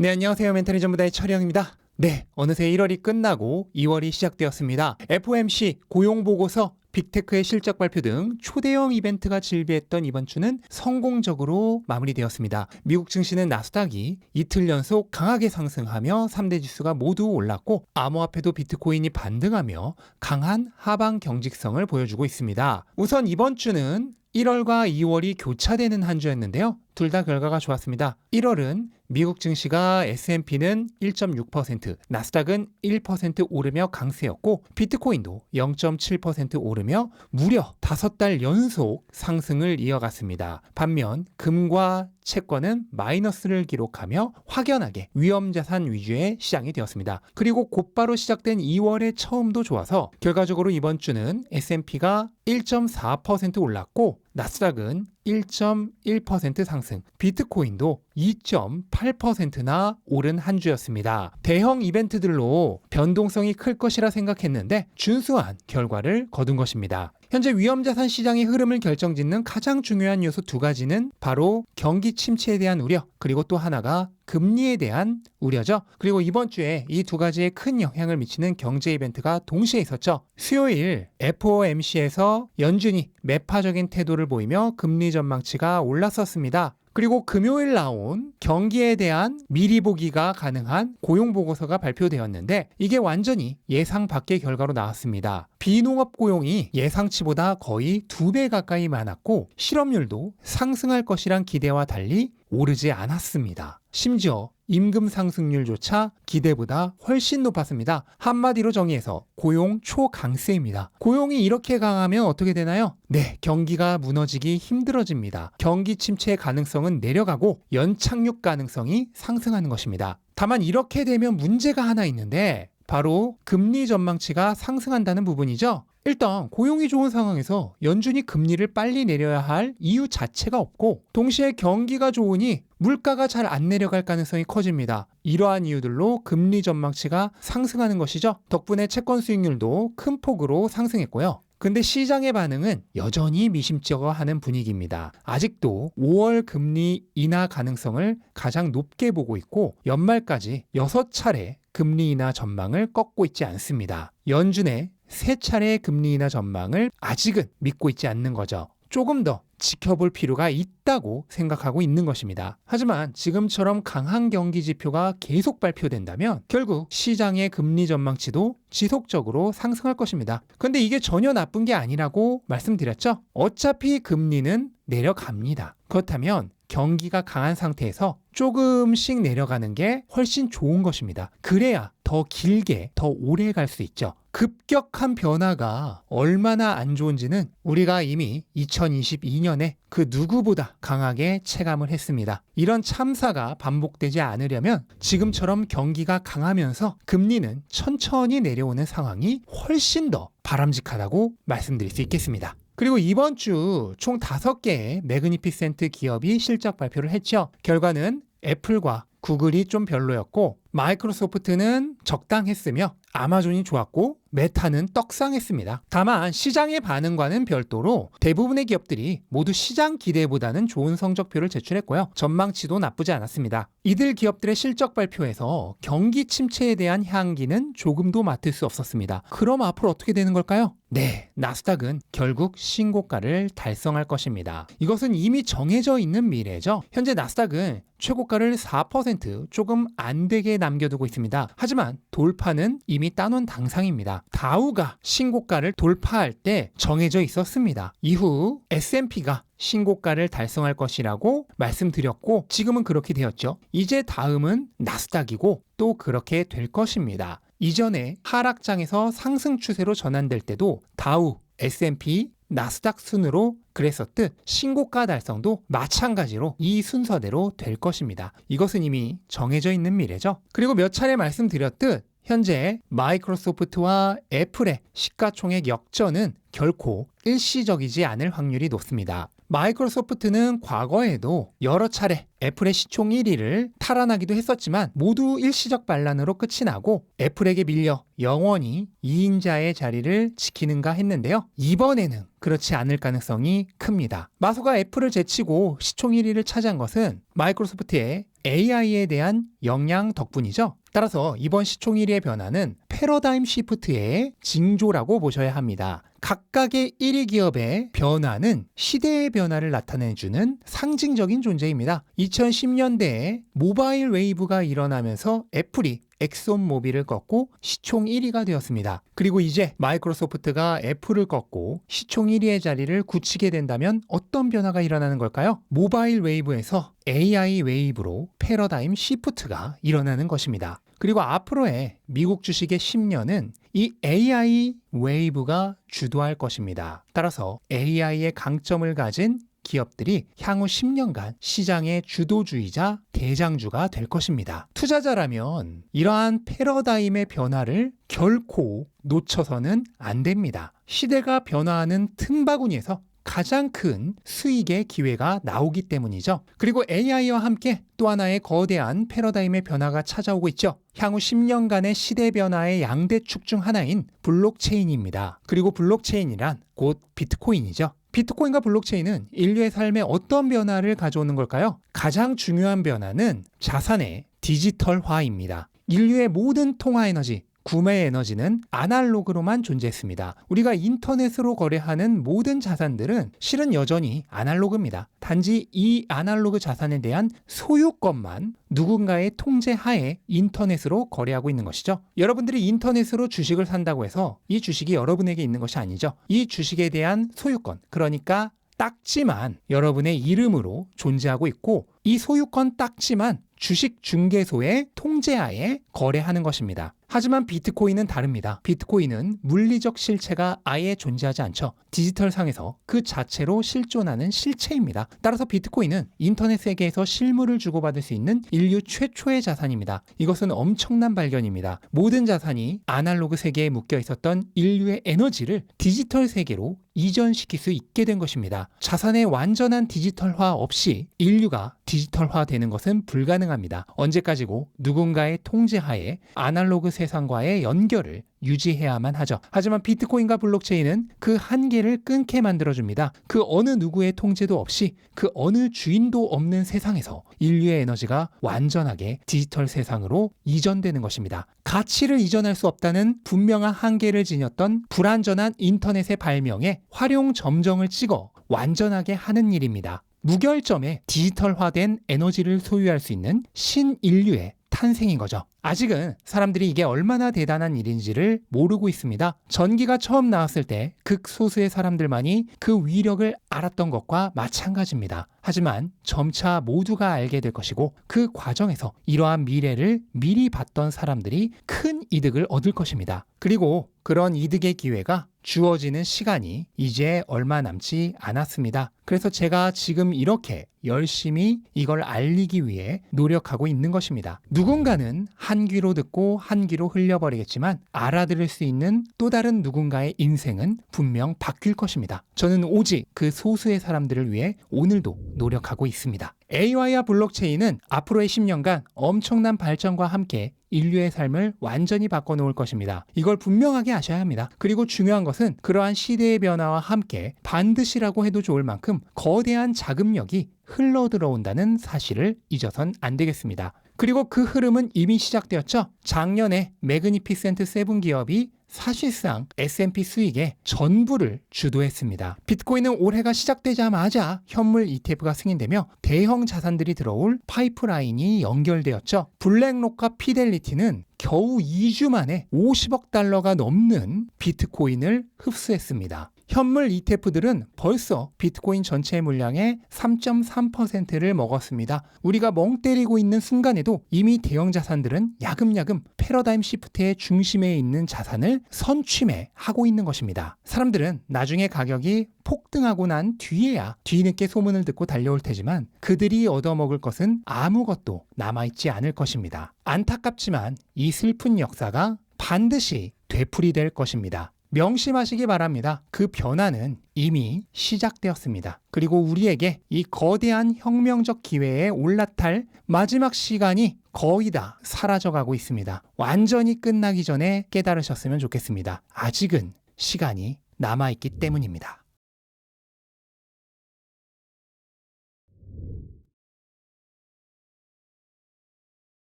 네, 안녕하세요. 멘토리 전문가의 철영입니다. 네, 어느새 1월이 끝나고 2월이 시작되었습니다. FOMC 고용보고서, 빅테크의 실적 발표 등 초대형 이벤트가 질비했던 이번 주는 성공적으로 마무리되었습니다. 미국 증시는 나스닥이 이틀 연속 강하게 상승하며 3대 지수가 모두 올랐고, 암호화폐도 비트코인이 반등하며 강한 하방 경직성을 보여주고 있습니다. 우선 이번 주는 1월과 2월이 교차되는 한 주였는데요. 둘 다 결과가 좋았습니다. 1월은 미국 증시가 S&P는 1.6%, 나스닥은 1% 오르며 강세였고, 비트코인도 0.7% 오르며 무려 5달 연속 상승을 이어갔습니다. 반면 금과 채권은 마이너스를 기록하며 확연하게 위험자산 위주의 시장이 되었습니다. 그리고 곧바로 시작된 2월의 처음도 좋아서 결과적으로 이번 주는 S&P가 1.4% 올랐고, 나스닥은 1.1% 상승, 비트코인도 2.8%나 오른 한 주였습니다. 대형 이벤트들로 변동성이 클 것이라 생각했는데 준수한 결과를 거둔 것입니다. 현재 위험자산 시장의 흐름을 결정짓는 가장 중요한 요소 두 가지는 바로 경기 침체에 대한 우려, 그리고 또 하나가 금리에 대한 우려죠. 그리고 이번 주에 이 두 가지에 큰 영향을 미치는 경제 이벤트가 동시에 있었죠. 수요일 FOMC에서 연준이 매파적인 태도를 보이며 금리 전망치가 올랐었습니다. 그리고 금요일 나온 경기에 대한 미리 보기가 가능한 고용보고서가 발표되었는데 이게 완전히 예상 밖의 결과로 나왔습니다. 비농업 고용이 예상치보다 거의 2배 가까이 많았고, 실업률도 상승할 것이란 기대와 달리 오르지 않았습니다. 심지어 임금 상승률조차 기대보다 훨씬 높았습니다. 한마디로 정의해서 고용 초강세입니다. 고용이 이렇게 강하면 어떻게 되나요? 네, 경기가 무너지기 힘들어집니다. 경기 침체의 가능성은 내려가고 연착륙 가능성이 상승하는 것입니다. 다만 이렇게 되면 문제가 하나 있는데 바로 금리 전망치가 상승한다는 부분이죠. 일단 고용이 좋은 상황에서 연준이 금리를 빨리 내려야 할 이유 자체가 없고, 동시에 경기가 좋으니 물가가 잘 안 내려갈 가능성이 커집니다. 이러한 이유들로 금리 전망치가 상승하는 것이죠. 덕분에 채권 수익률도 큰 폭으로 상승했고요. 근데 시장의 반응은 여전히 미심쩍어하는 분위기입니다. 아직도 5월 금리 인하 가능성을 가장 높게 보고 있고, 연말까지 6차례 금리 인하 전망을 꺾고 있지 않습니다. 연준의 3차례 금리 인하 전망을 아직은 믿고 있지 않는 거죠. 조금 더 지켜볼 필요가 있다고 생각하고 있는 것입니다. 하지만 지금처럼 강한 경기 지표가 계속 발표된다면 결국 시장의 금리 전망치도 지속적으로 상승할 것입니다. 근데 이게 전혀 나쁜 게 아니라고 말씀드렸죠? 어차피 금리는 내려갑니다. 그렇다면 경기가 강한 상태에서 조금씩 내려가는 게 훨씬 좋은 것입니다. 그래야 더 길게, 더 오래 갈 수 있죠. 급격한 변화가 얼마나 안 좋은지는 우리가 이미 2022년에 그 누구보다 강하게 체감을 했습니다. 이런 참사가 반복되지 않으려면 지금처럼 경기가 강하면서 금리는 천천히 내려오는 상황이 훨씬 더 바람직하다고 말씀드릴 수 있겠습니다. 그리고 이번 주 총 5개의 매그니피센트 기업이 실적 발표를 했죠. 결과는 애플과 구글이 좀 별로였고, 마이크로소프트는 적당했으며 아마존이 좋았고, 메타는 떡상했습니다. 다만 시장의 반응과는 별도로 대부분의 기업들이 모두 시장 기대보다는 좋은 성적표를 제출했고요. 전망치도 나쁘지 않았습니다. 이들 기업들의 실적 발표에서 경기 침체에 대한 향기는 조금도 맡을 수 없었습니다. 그럼 앞으로 어떻게 되는 걸까요? 네, 나스닥은 결국 신고가를 달성할 것입니다. 이것은 이미 정해져 있는 미래죠. 현재 나스닥은 최고가를 4% 조금 안 되게 남겨두고 있습니다. 하지만 돌파는 이미 따놓은 당상입니다. 다우가 신고가를 돌파할 때 정해져 있었습니다. 이후 S&P가 신고가를 달성할 것이라고 말씀드렸고, 지금은 그렇게 되었죠. 이제 다음은 나스닥이고 또 그렇게 될 것입니다. 이전에 하락장에서 상승 추세로 전환될 때도 다우, S&P, 나스닥 순으로 그랬었듯 신고가 달성도 마찬가지로 이 순서대로 될 것입니다. 이것은 이미 정해져 있는 미래죠. 그리고 몇 차례 말씀드렸듯 현재 마이크로소프트와 애플의 시가총액 역전은 결코 일시적이지 않을 확률이 높습니다. 마이크로소프트는 과거에도 여러 차례 애플의 시총 1위를 탈환하기도 했었지만 모두 일시적 반란으로 끝이 나고 애플에게 밀려 영원히 2인자의 자리를 지키는가 했는데요. 이번에는 그렇지 않을 가능성이 큽니다. 마소가 애플을 제치고 시총 1위를 차지한 것은 마이크로소프트의 AI에 대한 역량 덕분이죠. 따라서 이번 시총 1위의 변화는 패러다임 시프트의 징조라고 보셔야 합니다. 각각의 1위 기업의 변화는 시대의 변화를 나타내주는 상징적인 존재입니다. 2010년대에 모바일 웨이브가 일어나면서 애플이 엑손모빌을 꺾고 시총 1위가 되었습니다. 그리고 이제 마이크로소프트가 애플을 꺾고 시총 1위의 자리를 굳히게 된다면 어떤 변화가 일어나는 걸까요? 모바일 웨이브에서 AI 웨이브로 패러다임 시프트가 일어나는 것입니다. 그리고 앞으로의 미국 주식의 10년은 이 AI 웨이브가 주도할 것입니다. 따라서 AI의 강점을 가진 기업들이 향후 10년간 시장의 주도주의자 대장주가 될 것입니다. 투자자라면 이러한 패러다임의 변화를 결코 놓쳐서는 안 됩니다. 시대가 변화하는 틈바구니에서 가장 큰 수익의 기회가 나오기 때문이죠. 그리고 AI와 함께 또 하나의 거대한 패러다임의 변화가 찾아오고 있죠. 향후 10년간의 시대 변화의 양대축 중 하나인 블록체인입니다. 그리고 블록체인이란 곧 비트코인이죠. 비트코인과 블록체인은 인류의 삶에 어떤 변화를 가져오는 걸까요? 가장 중요한 변화는 자산의 디지털화입니다. 인류의 모든 통화 에너지, 구매 에너지는 아날로그로만 존재했습니다. 우리가 인터넷으로 거래하는 모든 자산들은 실은 여전히 아날로그입니다. 단지 이 아날로그 자산에 대한 소유권만 누군가의 통제 하에 인터넷으로 거래하고 있는 것이죠. 여러분들이 인터넷으로 주식을 산다고 해서 이 주식이 여러분에게 있는 것이 아니죠. 이 주식에 대한 소유권, 그러니까 딱지만 여러분의 이름으로 존재하고 있고 이 소유권 딱지만 주식 중개소의 통제하에 거래하는 것입니다. 하지만 비트코인은 다릅니다. 비트코인은 물리적 실체가 아예 존재하지 않죠. 디지털상에서 그 자체로 실존하는 실체입니다. 따라서 비트코인은 인터넷 세계에서 실물을 주고받을 수 있는 인류 최초의 자산입니다. 이것은 엄청난 발견입니다. 모든 자산이 아날로그 세계에 묶여 있었던 인류의 에너지를 디지털 세계로 이전시킬 수 있게 된 것입니다. 자산의 완전한 디지털화 없이 인류가 디지털화되는 것은 불가능합니다. 언제까지고 누군가의 통제하에 아날로그 세상과의 연결을 유지해야만 하죠. 하지만 비트코인과 블록체인은 그 한계를 끊게 만들어줍니다. 그 어느 누구의 통제도 없이 그 어느 주인도 없는 세상에서 인류의 에너지가 완전하게 디지털 세상으로 이전되는 것입니다. 가치를 이전할 수 없다는 분명한 한계를 지녔던 불완전한 인터넷의 발명에 활용 점정을 찍어 완전하게 하는 일입니다. 무결점에 디지털화된 에너지를 소유할 수 있는 신인류의 탄생인 거죠. 아직은 사람들이 이게 얼마나 대단한 일인지를 모르고 있습니다. 전기가 처음 나왔을 때 극소수의 사람들만이 그 위력을 알았던 것과 마찬가지입니다. 하지만 점차 모두가 알게 될 것이고 그 과정에서 이러한 미래를 미리 봤던 사람들이 큰 이득을 얻을 것입니다. 그리고 그런 이득의 기회가 주어지는 시간이 이제 얼마 남지 않았습니다. 그래서 제가 지금 이렇게 열심히 이걸 알리기 위해 노력하고 있는 것입니다. 누군가는 한 귀로 듣고 한 귀로 흘려버리겠지만 알아들을 수 있는 또 다른 누군가의 인생은 분명 바뀔 것입니다. 저는 오직 그 소수의 사람들을 위해 오늘도 노력하고 있습니다. AI와 블록체인은 앞으로의 10년간 엄청난 발전과 함께 인류의 삶을 완전히 바꿔놓을 것입니다. 이걸 분명하게 아셔야 합니다. 그리고 중요한 것은 그러한 시대의 변화와 함께 반드시라고 해도 좋을 만큼 거대한 자금력이 흘러들어온다는 사실을 잊어선 안 되겠습니다. 그리고 그 흐름은 이미 시작되었죠. 작년에 매그니피센트 7 기업이 사실상 S&P 수익의 전부를 주도했습니다. 비트코인은 올해가 시작되자마자 현물 ETF가 승인되며 대형 자산들이 들어올 파이프라인이 연결되었죠. 블랙록과 피델리티는 겨우 2주 만에 50억 달러가 넘는 비트코인을 흡수했습니다. 현물 ETF들은 벌써 비트코인 전체 물량의 3.3%를 먹었습니다. 우리가 멍 때리고 있는 순간에도 이미 대형 자산들은 야금야금 패러다임 시프트의 중심에 있는 자산을 선취매하고 있는 것입니다. 사람들은 나중에 가격이 폭등하고 난 뒤에야 뒤늦게 소문을 듣고 달려올 테지만 그들이 얻어먹을 것은 아무것도 남아있지 않을 것입니다. 안타깝지만 이 슬픈 역사가 반드시 되풀이될 것입니다. 명심하시기 바랍니다. 그 변화는 이미 시작되었습니다. 그리고 우리에게 이 거대한 혁명적 기회에 올라탈 마지막 시간이 거의 다 사라져가고 있습니다. 완전히 끝나기 전에 깨달으셨으면 좋겠습니다. 아직은 시간이 남아있기 때문입니다.